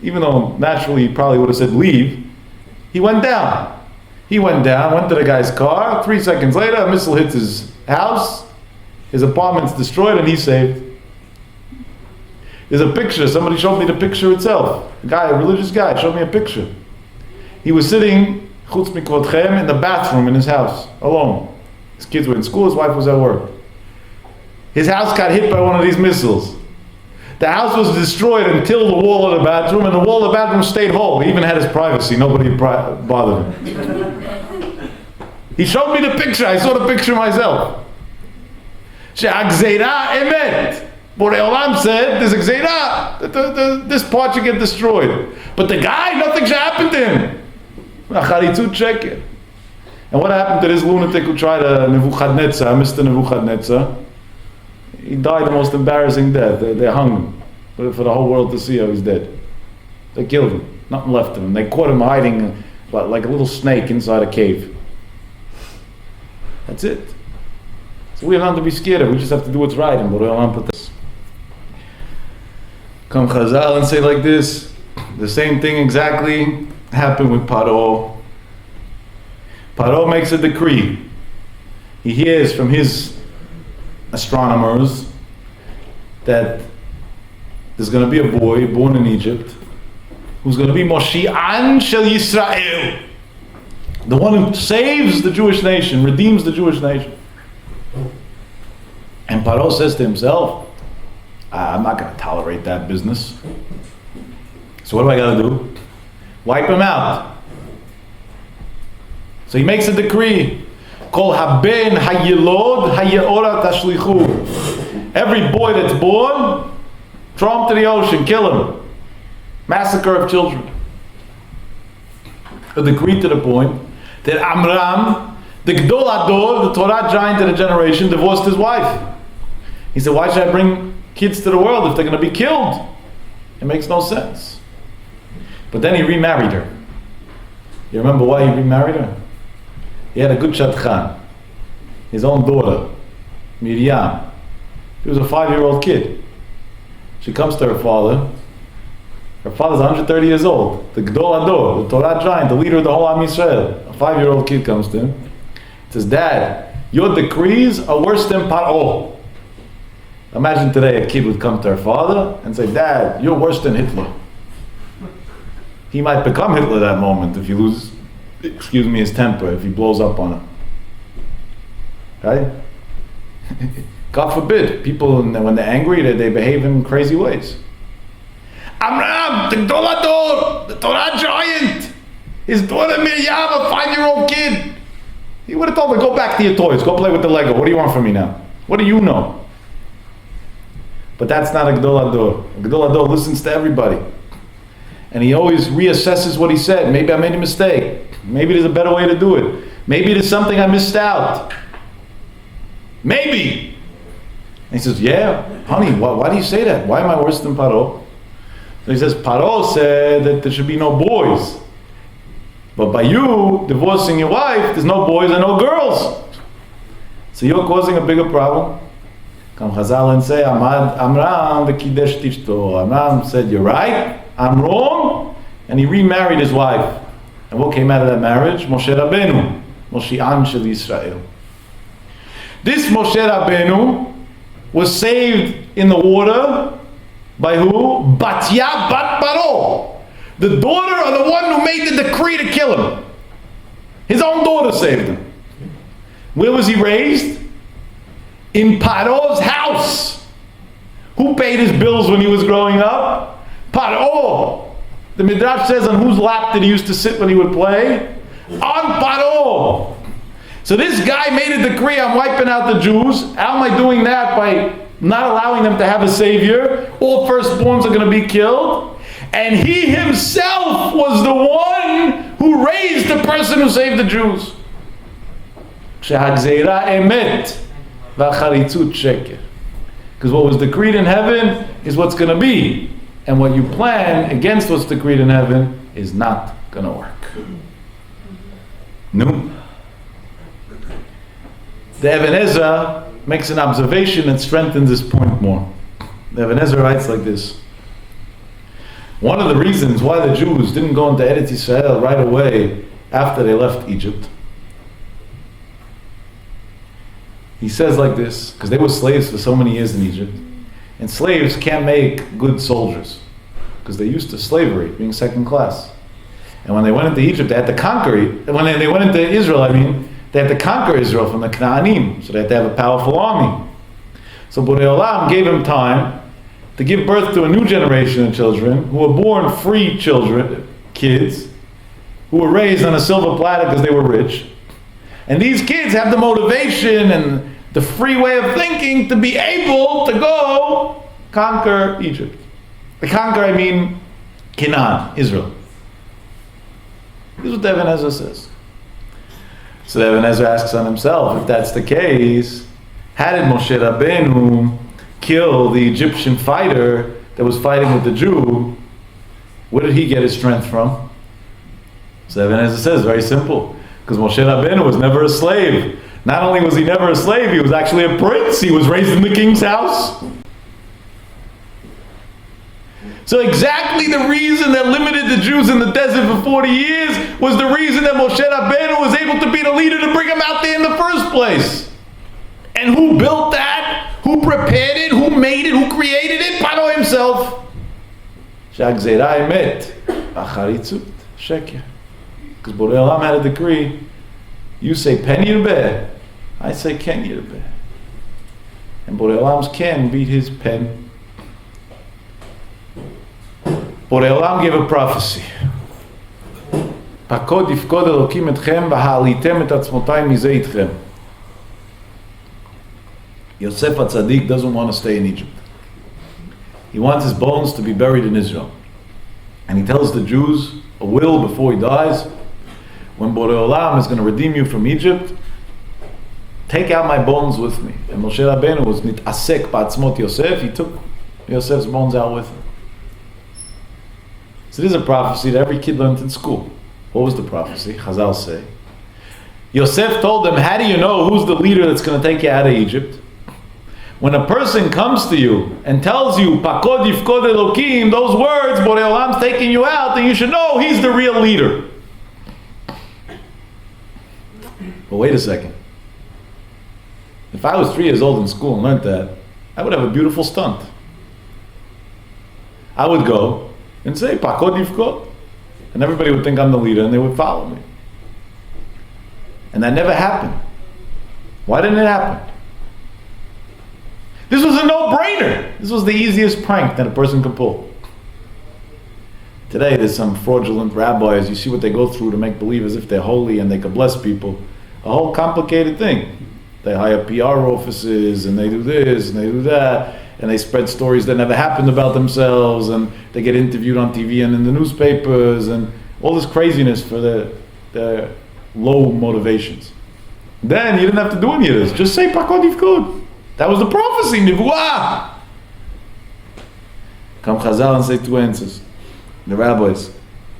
even though naturally he probably would have said leave, he went down. He went down, went to the guy's car. 3 seconds later, a missile hits his house. His apartment's destroyed and he's saved. There's a picture. Somebody showed me the picture itself. A guy, a religious guy, showed me a picture. He was sitting, chutz mikvodchem, in the bathroom in his house, alone. His kids were in school, his wife was at work. His house got hit by one of these missiles. The house was destroyed until the wall of the bathroom, and the wall of the bathroom stayed whole. He even had his privacy. Nobody bothered him. He showed me the picture. I saw the picture myself. She'agzeira emet. Borei Olam said, there's a gzeira. This part should get destroyed. But the guy, nothing should happen to him. Acharitzut sheker. And what happened to this lunatic who tried Nebuchadnezzar, Mr. Nebuchadnezzar? He died the most embarrassing death. They hung him for the whole world to see how he's dead. They killed him. Nothing left of him. They caught him hiding but like a little snake inside a cave. That's it. So we don't have to be scared of. We just have to do what's right. And Borei Olam put this. Come Chazal and say like this. The same thing exactly happened with Paro. Paro makes a decree. He hears from his astronomers that there's going to be a boy born in Egypt who's going to be Moshi'an Shel Yisrael, the one who saves the Jewish nation, redeems the Jewish nation. And Paro says to himself, I'm not going to tolerate that business. So what do I got to do? Wipe him out. So he makes a decree. Kol haben hayilod hayeora tashlichu. Every boy that's born, throw him to the ocean, kill him. Massacre of children. A decree to the point that Amram, the Gdol Ador, the Torah giant of the generation, divorced his wife. He said, why should I bring kids to the world if they're going to be killed? It makes no sense. But then he remarried her. You remember why he remarried her? He had a good shadchan, his own daughter, Miriam. She was a 5-year-old kid. She comes to her father. Her father's 130 years old. The Gdol Ador, the Torah giant, the leader of the whole Am Yisrael. A 5-year-old kid comes to him. Says, Dad, your decrees are worse than Paro. Imagine today a kid would come to her father and say, Dad, you're worse than Hitler. He might become Hitler that moment if he loses, his temper, if he blows up on him. Right? God forbid, people, when they're angry, they behave in crazy ways. Amram, the Gdol Ador, the Torah giant, his daughter Miriam, a 5-year-old kid. He would have told her, go back to your toys, go play with the Lego. What do you want from me now? What do you know? But that's not a Gdol Ador. A Gdol Ador listens to everybody. And he always reassesses what he said. Maybe I made a mistake. Maybe there's a better way to do it. Maybe there's something I missed out. Maybe. And he says, yeah, honey, why do you say that? Why am I worse than Paro? So he says, Paro said that there should be no boys. But by you divorcing your wife, there's no boys and no girls. So you're causing a bigger problem. Come Chazal and say, Amram v'kidesh tishto. Amram said, you're right, I'm wrong. And he remarried his wife. And what came out of that marriage? Moshe Rabbeinu. Moshi'an Shel Yisrael. This Moshe Rabbeinu was saved in the water by who? Batya Bat Paro. The daughter of the one who made the decree to kill him. His own daughter saved him. Where was he raised? In Paro's house. Who paid his bills when he was growing up? Paro. The Midrash says on whose lap did he used to sit when he would play? On Paro. So this guy made a decree, I'm wiping out the Jews. How am I doing that? By not allowing them to have a savior. All firstborns are going to be killed. And he himself was the one who raised the person who saved the Jews. Because what was decreed in heaven is what's going to be. And what you plan against what's decreed in heaven is not going to work. No. The Even Ezra makes an observation that strengthens this point more. The Even Ezra writes like this. One of the reasons why the Jews didn't go into Eretz Yisrael right away after they left Egypt, he says like this, because they were slaves for so many years in Egypt, and slaves can't make good soldiers, because they're used to slavery, being second class. And when they went into Egypt, they had to conquer it. When they went into Israel, they had to conquer Israel from the Canaanim, so they had to have a powerful army. So Borei Olam gave him time to give birth to a new generation of children who were born free children, kids, who were raised on a silver platter because they were rich. And these kids have the motivation and the free way of thinking to be able to go conquer Egypt. By conquer, I mean Canaan, Israel. This is what the Even Ezra says. So the Even Ezra asks on himself, if that's the case, how did Moshe Rabbeinu kill the Egyptian fighter that was fighting with the Jew? Where did he get his strength from? So Ibn Ezra says, very simple. Because Moshe Rabbeinu was never a slave. Not only was he never a slave, he was actually a prince. He was raised in the king's house. So exactly the reason that limited the Jews in the desert for 40 years was the reason that Moshe Rabbeinu was able to be the leader to bring them out there in the first place. And who built that? Who prepared it? Who made it? Who created it? Paro himself. Shagzeira emet, acharitzut, sheker. Because Borei Olam had a decree. You say pen yirbeh, I say ken yirbeh. And Borei Olam's ken beat his pen. Borei Olam gave a prophecy. Pakod yifkod Elokim etchem v'ha'alitem et atzmotai mizeh itchem. Yosef HaTzadik doesn't want to stay in Egypt. He wants his bones to be buried in Israel. And he tells the Jews a will before he dies. When Borei Olam is going to redeem you from Egypt, take out my bones with me. And Moshe Rabbeinu was nit'asek ba'atzmot Yosef. He took Yosef's bones out with him. So this is a prophecy that every kid learned in school. What was the prophecy? Chazal say, Yosef told them, how do you know who's the leader that's going to take you out of Egypt? When a person comes to you and tells you, Pakod yifkod Elokim, those words, Borei Olam's taking you out, then you should know he's the real leader. But wait a second. If I was 3 years old in school and learned that, I would have a beautiful stunt. I would go and say, Pakod yifkod. And everybody would think I'm the leader and they would follow me. And that never happened. Why didn't it happen? This was a no-brainer. This was the easiest prank that a person could pull. Today there's some fraudulent rabbis, you see what they go through to make believe as if they're holy and they can bless people. A whole complicated thing. They hire PR offices and they do this and they do that and they spread stories that never happened about themselves and they get interviewed on TV and in the newspapers and all this craziness for their low motivations. Then you didn't have to do any of this. Just say Pakod yifkod. That was the prophecy, Nivuah. Come Chazal and say 2 answers. The rabbis.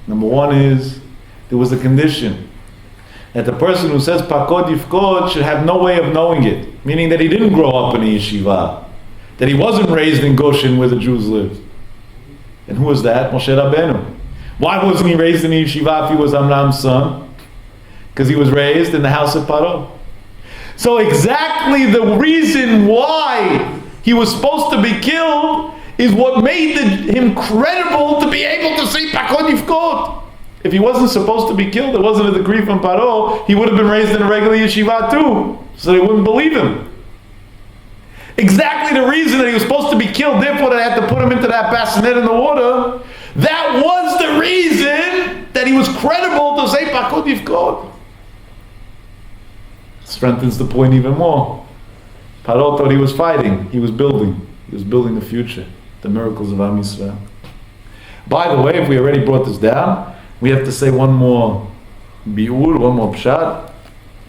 Number 1 is, there was a condition that the person who says Pakod yifkod should have no way of knowing it. Meaning that he didn't grow up in a yeshiva. That he wasn't raised in Goshen where the Jews lived. And who was that? Moshe Rabbeinu. Why wasn't he raised in a yeshiva if he was Amram's son? Because he was raised in the house of Paro. So exactly the reason why he was supposed to be killed is what made him credible to be able to say Pakod yifkod. If he wasn't supposed to be killed, there wasn't a decree from Paro, he would have been raised in a regular yeshiva too, so they wouldn't believe him. Exactly the reason that he was supposed to be killed, therefore they had to put him into that bassinet in the water, that was the reason that he was credible to say Pakod yifkod. Strengthens the point even more. Paro thought he was fighting, he was building. He was building the future, the miracles of Am Yisrael. By the way, if we already brought this down, we have to say one more biur, one more pshat.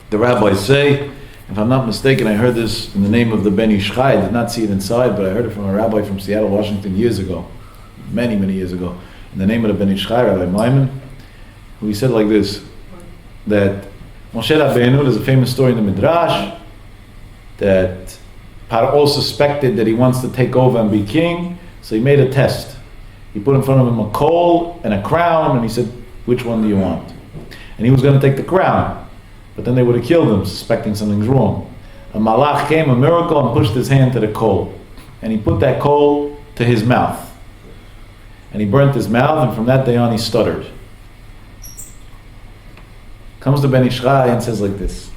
The rabbis say, if I'm not mistaken, I heard this in the name of the Ben Ish Chai. I did not see it inside, but I heard it from a rabbi from Seattle, Washington years ago, many years ago, in the name of the Ben Ish Chai, Rabbi Maimon, who he said like this, that Moshe Rabbeinu, there's a famous story in the Midrash that Paro suspected that he wants to take over and be king, so he made a test. He put in front of him a coal and a crown, and he said, which one do you want? And he was going to take the crown, but then they would have killed him, suspecting something's wrong. A malach came, a miracle, and pushed his hand to the coal. And he put that coal to his mouth. And he burnt his mouth, and from that day on he stuttered. Comes to Ben Ish Chai and says like this: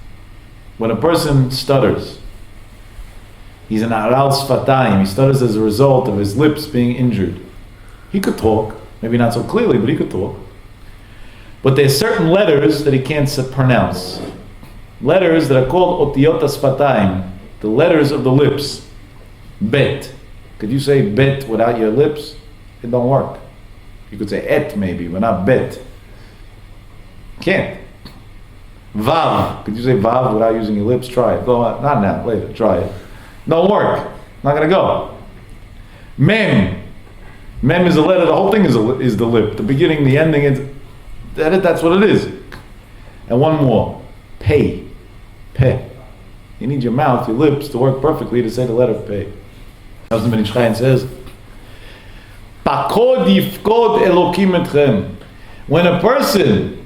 when a person stutters, he's an aral sfatayim. He stutters as a result of his lips being injured. He could talk, maybe not so clearly, but he could talk. But there's certain letters that he can't pronounce. Letters that are called otiyot sfatayim, the letters of the lips. Bet. Could you say bet without your lips? It don't work. You could say et maybe, but not bet. Can't. Vav. Could you say vav without using your lips? Try it. Go on. Not now. Later. Try it. Don't work. Not gonna go. Mem. Mem is a letter. The whole thing is the lip. The beginning, the ending. That's what it is. And one more. Pei. Peh. You need your mouth, your lips to work perfectly to say the letter Pei. As the Ben Ish Chai says, Pakod yifkod Elokim etchem. When a person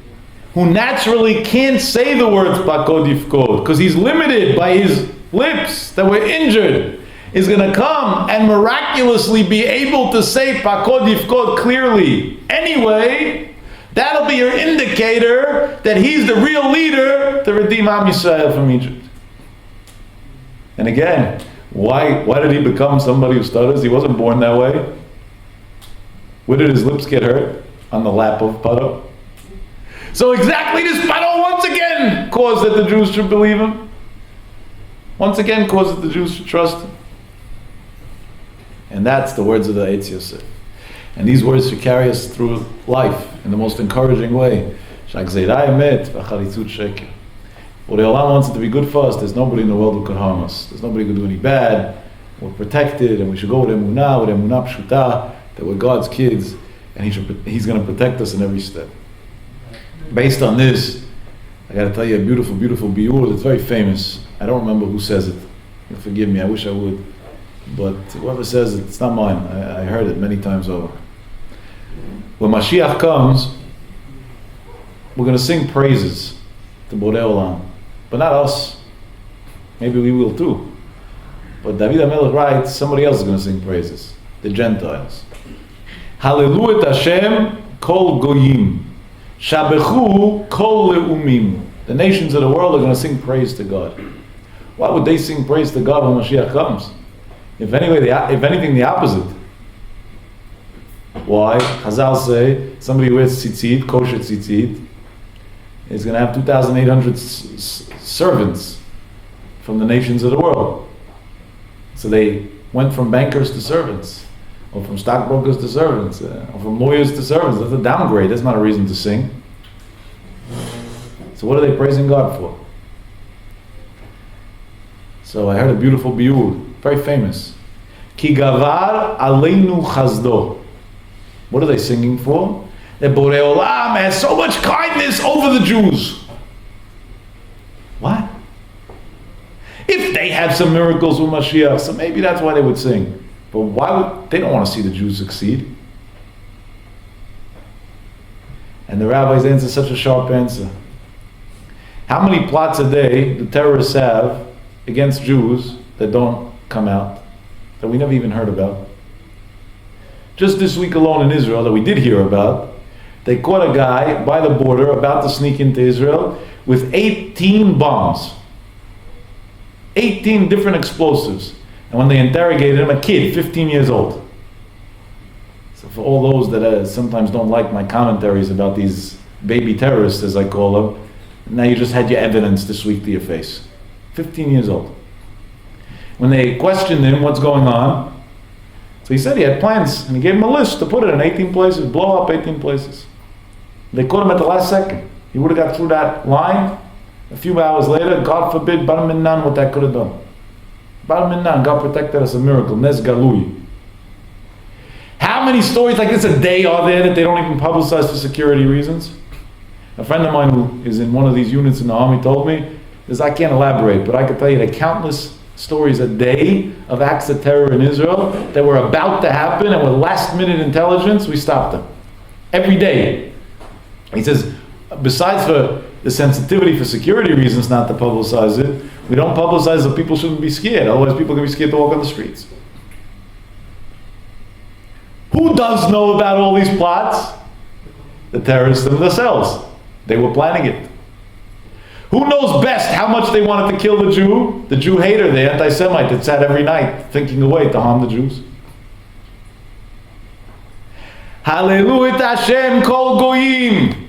who naturally can't say the words Pakod yifkod, because he's limited by his lips that were injured, is going to come and miraculously be able to say Pakod yifkod clearly anyway, that'll be your indicator that he's the real leader to redeem Am Yisrael from Egypt. And again, why did he become somebody who stutters? He wasn't born that way. Where did his lips get hurt? On the lap of Paro. So exactly this Paro once again caused that the Jews should believe him. Once again caused that the Jews should trust him. And that's the words of the Eitz Yosef. And these words should carry us through life in the most encouraging way. Shagzeirah emet v'charitzut sheker. Well, the Olam wants it to be good for us. There's nobody in the world who could harm us. There's nobody who could do any bad. We're protected, and we should go with emunah pshuta, that we're God's kids, and He's going to protect us in every step. Based on this, I got to tell you a beautiful, beautiful biur that's very famous. I don't remember who says it. You'll forgive me. I wish I would. But whoever says it, it's not mine. I heard it many times over. When Mashiach comes, we're going to sing praises to Borei Olam. But not us. Maybe we will too. But David HaMelech writes, somebody else is going to sing praises. The Gentiles. Hallelu et Hashem kol goyim. Shabechu kol leumim. The nations of the world are going to sing praise to God. Why would they sing praise to God when Mashiach comes? If anything, the opposite. Why? Chazal say, somebody who wears tzitzit, kosher tzitzit, is going to have 2,800 servants from the nations of the world. So they went from bankers to servants, or from stockbrokers to servants, or from lawyers to servants. That's a downgrade. That's not a reason to sing. So what are they praising God for? So I heard a beautiful biur, very famous. Ki gavar aleinu chazdo. What are they singing for? That Borei Olam has so much kindness over the Jews. What? If they had some miracles with Mashiach, so maybe that's why they would sing. But why would they? Don't want to see the Jews succeed. And the rabbis answer such a sharp answer. How many plots a day the terrorists have against Jews that don't come out, that we never even heard about? Just this week alone in Israel, that we did hear about, they caught a guy by the border about to sneak into Israel with 18 bombs. 18 different explosives. And when they interrogated him, a kid, 15 years old. So for all those that sometimes don't like my commentaries about these baby terrorists, as I call them, now you just had your evidence this week to your face. 15 years old. When they questioned him, what's going on? So he said he had plans, and he gave him a list to put it in 18 places, blow up 18 places. They caught him at the last second. He would have got through that line. A few hours later, God forbid, Bar Minan, what that could have done. Bar Minan, God protected us, a miracle, Nes Galui. How many stories like this a day are there that they don't even publicize for security reasons? A friend of mine who is in one of these units in the army told me, because I can't elaborate, but I can tell you the countless stories a day of acts of terror in Israel that were about to happen, and with last minute intelligence, we stopped them. Every day. He says, besides for the sensitivity for security reasons not to publicize it, we don't publicize that people shouldn't be scared, otherwise people can be scared to walk on the streets. Who does know about all these plots? The terrorists themselves. They were planning it. Who knows best how much they wanted to kill the Jew? The Jew hater, the anti-Semite that sat every night thinking a way to harm the Jews. Hallelujah Hashem kol goyim.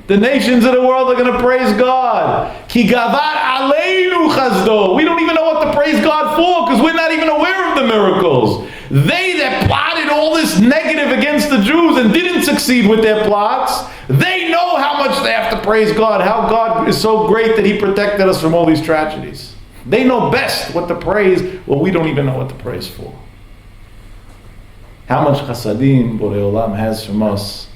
The nations of the world are going to praise God. Ki gavar aleinu chazdo. We don't even know what to praise God for because we're not even aware of the miracles. They that plotted all this negative against the Jews and didn't succeed with their plots, they know how much they have to praise God, how God is so great that He protected us from all these tragedies. They know best what to praise. Well, we don't even know what to praise for. How much chasadim Borei Olam has from us.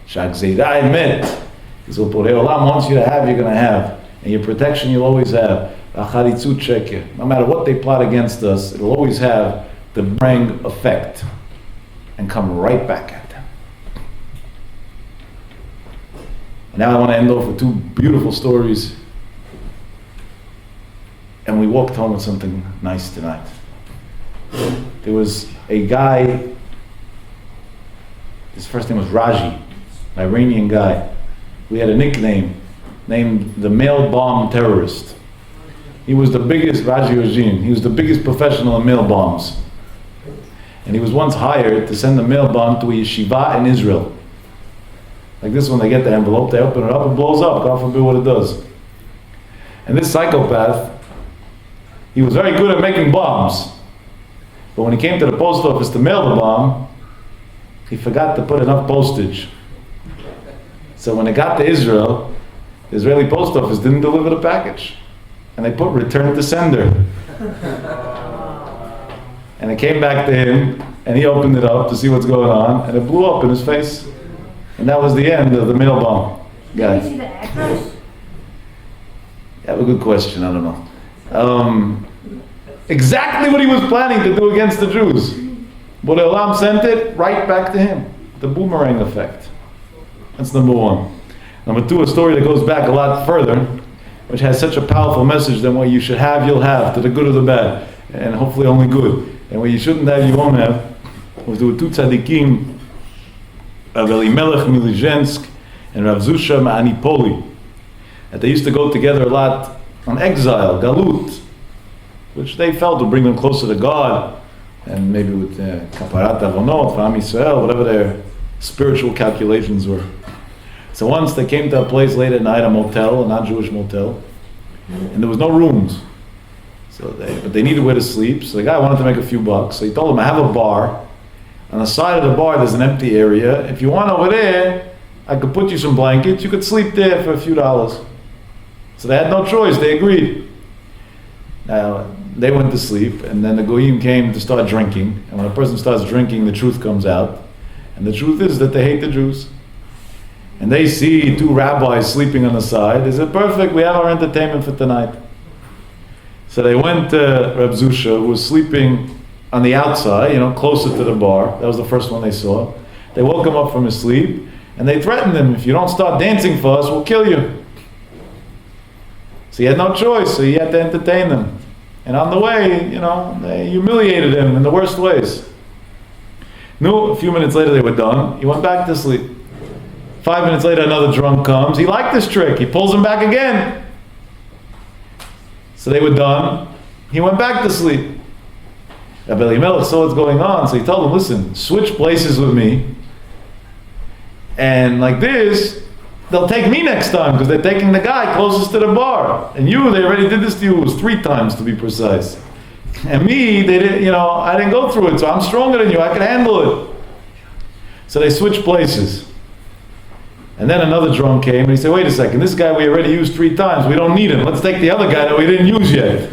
Shagzeirah emet Because what Borei Olam wants you to have, you're going to have. And your protection you'll always have. No matter what they plot against us, it'll always have the bring effect and come right back at them. And now I want to end off with two beautiful stories. And we walked home with something nice tonight. There was a guy, his first name was Raji, an Iranian guy. We had a nickname named the Mail Bomb Terrorist. He was the biggest, Raji Ojin, he was the biggest professional in mail bombs. And he was once hired to send a mail bomb to a yeshiva in Israel. Like this one, they get the envelope, they open it up, it blows up, God forbid what it does. And this psychopath, he was very good at making bombs. But when he came to the post office to mail the bomb, he forgot to put enough postage. So when it got to Israel, the Israeli post office didn't deliver the package. And they put return to sender. And it came back to him, and he opened it up to see what's going on, and it blew up in his face. And that was the end of the mail bomb guy. Did you see the address? You have a good question, I don't know. Exactly what he was planning to do against the Jews. But Olam sent it right back to him. The boomerang effect. That's number one. Number two, a story that goes back a lot further, which has such a powerful message that what you should have, you'll have, to the good or the bad, and hopefully only good. And what you shouldn't have, you won't have. Was there were two tzaddikim, Rav Elimelech Milizhensk and Rav Zusha Ma'anipoli, that they used to go together a lot on exile, galut, which they felt would bring them closer to God, and maybe with kaparat avonot, v'am Yisrael, whatever their spiritual calculations were. So once they came to a place late at night, a motel, a non-Jewish motel, and there was no rooms. But they needed where to sleep, so the guy wanted to make a few bucks. So he told them, I have a bar. On the side of the bar, there's an empty area. If you want over there, I could put you some blankets. You could sleep there for a few dollars. So they had no choice. They agreed. Now, they went to sleep, and then the goyim came to start drinking. And when a person starts drinking, the truth comes out. And the truth is that they hate the Jews. And they see two rabbis sleeping on the side. They said, perfect, we have our entertainment for tonight. So they went to Reb Zusha, who was sleeping on the outside, closer to the bar. That was the first one they saw. They woke him up from his sleep, and they threatened him, if you don't start dancing for us, we'll kill you. So he had no choice, so he had to entertain them. And on the way, they humiliated him in the worst ways. A few minutes later they were done. He went back to sleep. 5 minutes later, another drunk comes. He liked this trick. He pulls him back again. So they were done. He went back to sleep. Rabbi Elimelech saw what's going on, so he told him, listen, switch places with me. And like this, they'll take me next time, because they're taking the guy closest to the bar. And you, they already did this to you. It was 3 times, to be precise. And me, they didn't, I didn't go through it, so I'm stronger than you. I can handle it. So they switched places. And then another drunk came, and he said, wait a second, this guy we already used 3 times. We don't need him. Let's take the other guy that we didn't use yet.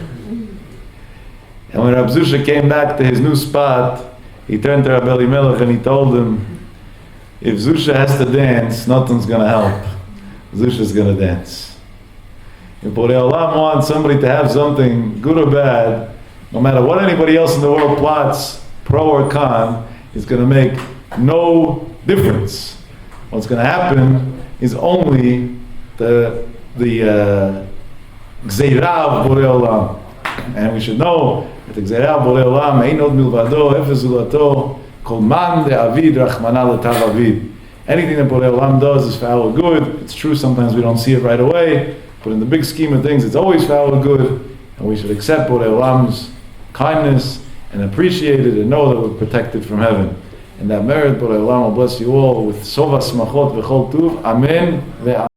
And when Rab Zusha came back to his new spot, he turned to Rabbi Elimelech and he told him, if Zusha has to dance, nothing's going to help. Zusha's going to dance. If Borei Olam wants somebody to have something, good or bad, no matter what anybody else in the world plots, pro or con, it's going to make no difference. What's going to happen is only the Gzeirah of Borei Olam. And we should know that the Gzeirah of Borei Olam, Ein od milvado, efes zulato, kol man de'avid rachmana letav avid. Anything that Borei Olam does is for our good. It's true, sometimes we don't see it right away, but in the big scheme of things, it's always for our good. And we should accept Borei Olam's kindness and appreciate it and know that we're protected from heaven. And that merit, Borei Olam will bless you all with Sova Smachot V'chol Tuv. Amen.